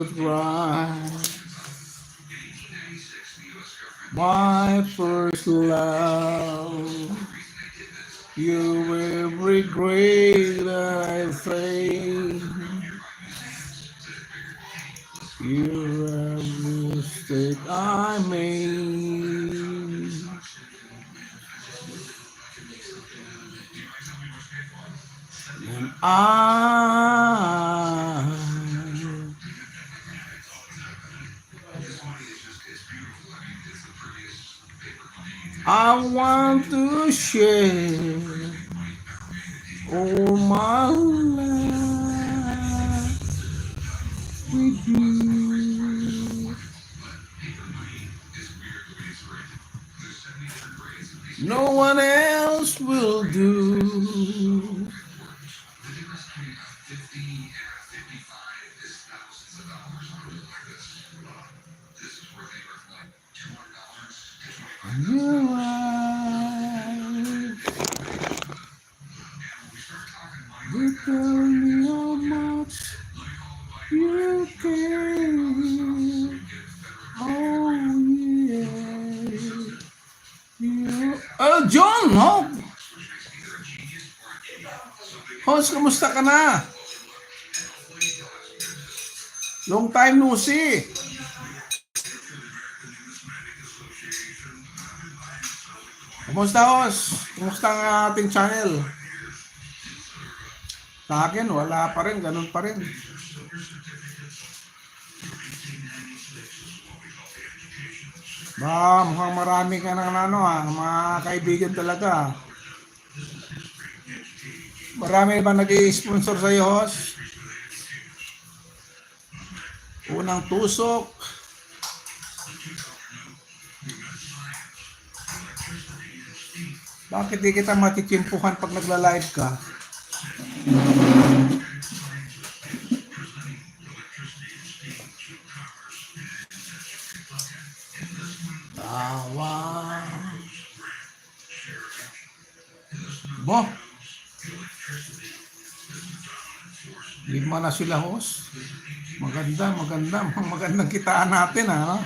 Right. My first love, you will regret, I think. You have mistake I made. And I want to share all my life with you. No one else will do. You're right. You tell me how much you care. Oh yeah. John, no? Host, kamusta ka na? Long time no see. Kamusta, host? Kamusta ang ating channel? Sa akin, wala pa rin. Ganun pa rin. Mukhang marami ka ng mga kaibigan talaga. Marami ba nag-i-sponsor sa'yo, host? Unang tusok. Bakit di kita matitiyempuhan pag nagla-live ka? Tawa. Bo. Lima na sila, host. Magandang kitaan natin, ha?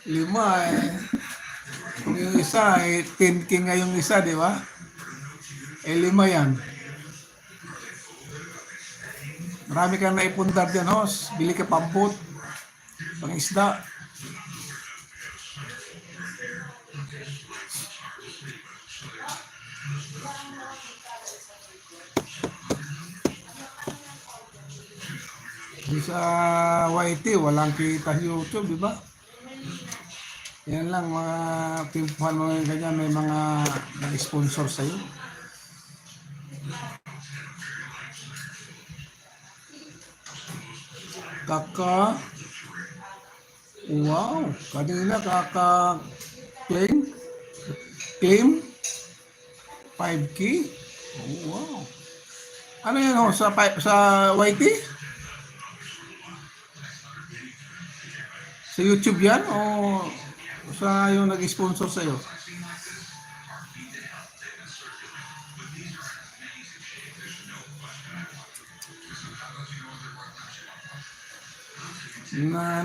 Lima, eh. Yung isa, 10K nga yung isa, di ba? 5 yan. Marami kang naipundar dyan, host. Bili ka pamput, pang isda. Di sa YT, walang kita sa YouTube, di ba? Yan lang, mga timpuhan mo yung ganyan, may mga nag-sponsor sa'yo. Wow, kanina claim 5K. Oh, wow. Ano yan, ho, sa YT? Sa YouTube yan o sa yung nag-sponsor sa'yo? Na.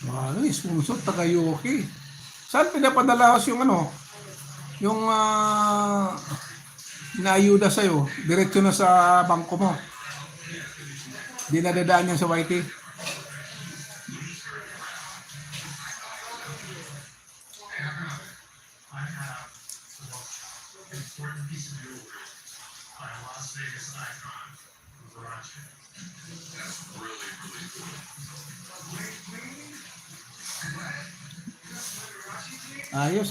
Ano, sponsor, taga-Yoki. Saan pinapadala yung yung inaayuda sa'yo? Diretso na sa bangko mo. Di nadadaan yan sa YT. Ayos.